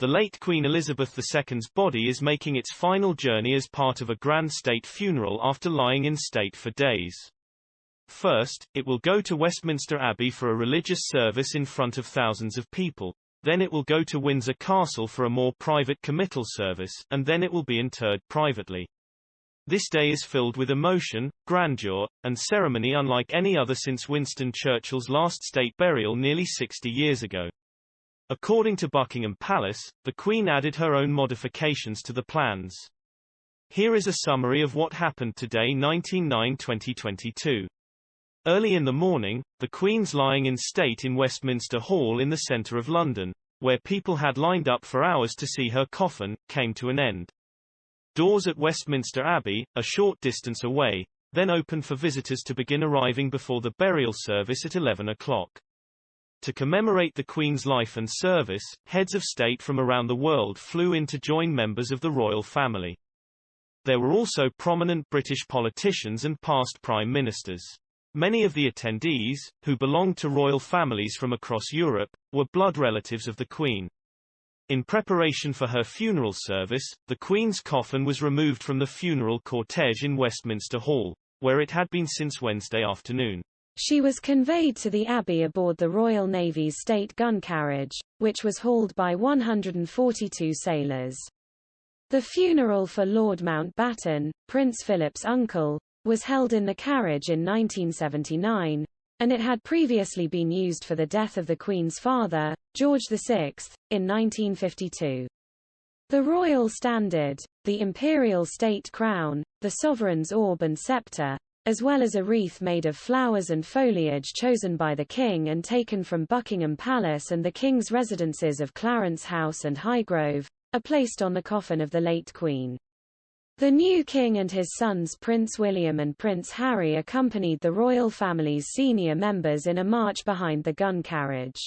The late Queen Elizabeth II's body is making its final journey as part of a grand state funeral after lying in state for days. First, it will go to Westminster Abbey for a religious service in front of thousands of people. Then it will go to Windsor Castle for a more private committal service, and then it will be interred privately. This day is filled with emotion, grandeur, and ceremony unlike any other since Winston Churchill's last state burial nearly 60 years ago. According to Buckingham Palace, the Queen added her own modifications to the plans. Here is a summary of what happened today, 19/9/2022. Early in the morning, the Queen's lying in state in Westminster Hall in the centre of London, where people had lined up for hours to see her coffin, came to an end. Doors at Westminster Abbey, a short distance away, then opened for visitors to begin arriving before the burial service at 11 o'clock. To commemorate the Queen's life and service, heads of state from around the world flew in to join members of the royal family. There were also prominent British politicians and past prime ministers. Many of the attendees, who belonged to royal families from across Europe, were blood relatives of the Queen. In preparation for her funeral service, the Queen's coffin was removed from the funeral cortege in Westminster Hall, where it had been since Wednesday afternoon. She was conveyed to the Abbey aboard the Royal Navy's state gun carriage, which was hauled by 142 sailors. The funeral for Lord Mountbatten, Prince Philip's uncle, was held in the carriage in 1979, and it had previously been used for the death of the Queen's father, George VI, in 1952. The royal standard, the imperial state crown, the sovereign's orb and scepter, as well as a wreath made of flowers and foliage chosen by the King and taken from Buckingham Palace and the King's residences of Clarence House and Highgrove, are placed on the coffin of the late Queen. The new king and his sons Prince William and Prince Harry accompanied the royal family's senior members in a march behind the gun carriage.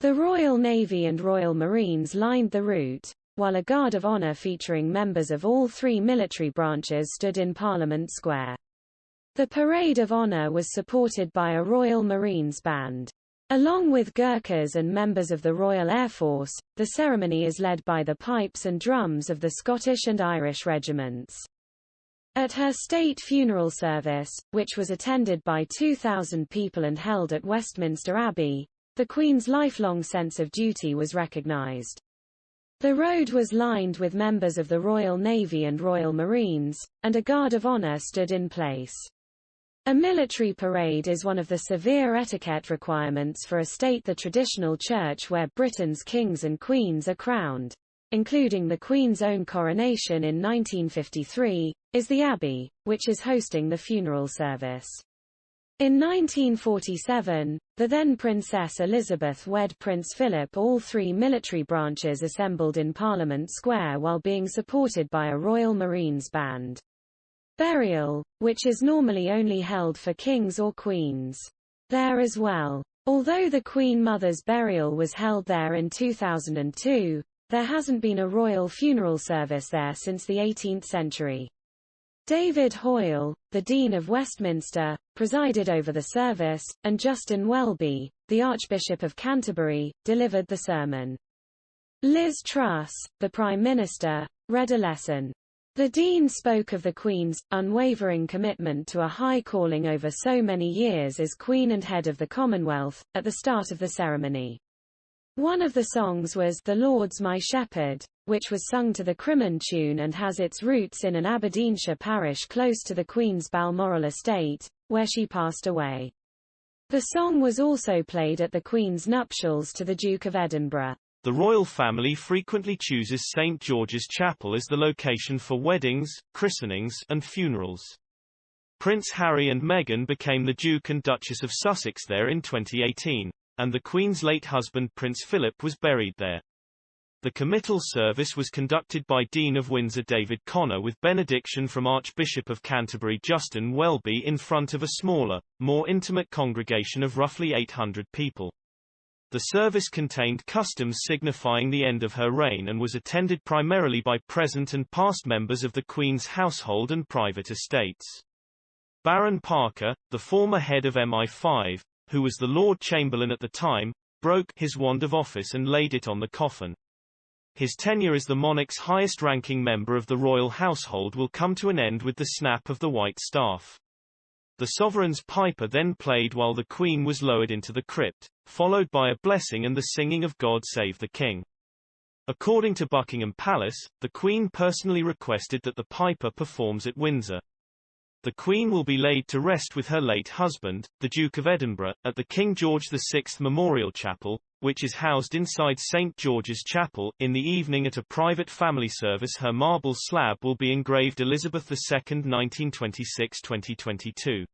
The Royal Navy and Royal Marines lined the route, while a guard of honour featuring members of all three military branches stood in Parliament Square. The parade of honour was supported by a Royal Marines band. Along with Gurkhas and members of the Royal Air Force, the ceremony is led by the pipes and drums of the Scottish and Irish regiments. At her state funeral service, which was attended by 2,000 people and held at Westminster Abbey, the Queen's lifelong sense of duty was recognised. The road was lined with members of the Royal Navy and Royal Marines, and a guard of honour stood in place. A military parade is one of the severe etiquette requirements for a state. The traditional church where Britain's kings and queens are crowned, including the Queen's own coronation in 1953, is the Abbey, which is hosting the funeral service. In 1947, the then Princess Elizabeth wed Prince Philip. All three military branches assembled in Parliament Square while being supported by a Royal Marines band. Burial, which is normally only held for kings or queens, there as well. Although the Queen Mother's burial was held there in 2002, there hasn't been a royal funeral service there since the 18th century. David Hoyle, the Dean of Westminster, presided over the service, and Justin Welby, the Archbishop of Canterbury, delivered the sermon. Liz Truss, the Prime Minister, read a lesson. The Dean spoke of the Queen's unwavering commitment to a high calling over so many years as Queen and head of the Commonwealth, at the start of the ceremony. One of the songs was "The Lord's My Shepherd," which was sung to the Crimond tune and has its roots in an Aberdeenshire parish close to the Queen's Balmoral estate, where she passed away. The song was also played at the Queen's nuptials to the Duke of Edinburgh. The royal family frequently chooses St. George's Chapel as the location for weddings, christenings, and funerals. Prince Harry and Meghan became the Duke and Duchess of Sussex there in 2018, and the Queen's late husband Prince Philip was buried there. The committal service was conducted by Dean of Windsor David Connor with benediction from Archbishop of Canterbury Justin Welby in front of a smaller, more intimate congregation of roughly 800 people. The service contained customs signifying the end of her reign and was attended primarily by present and past members of the Queen's household and private estates. Baron Parker, the former head of MI5, who was the Lord Chamberlain at the time, broke his wand of office and laid it on the coffin. His tenure as the monarch's highest-ranking member of the royal household will come to an end with the snap of the white staff. The sovereign's piper then played while the Queen was lowered into the crypt, followed by a blessing and the singing of God Save the King. According to Buckingham Palace, the Queen personally requested that the piper performs at Windsor. The Queen will be laid to rest with her late husband, the Duke of Edinburgh, at the King George VI Memorial Chapel, which is housed inside St. George's Chapel. In the evening at a private family service, her marble slab will be engraved Elizabeth II 1926-2022.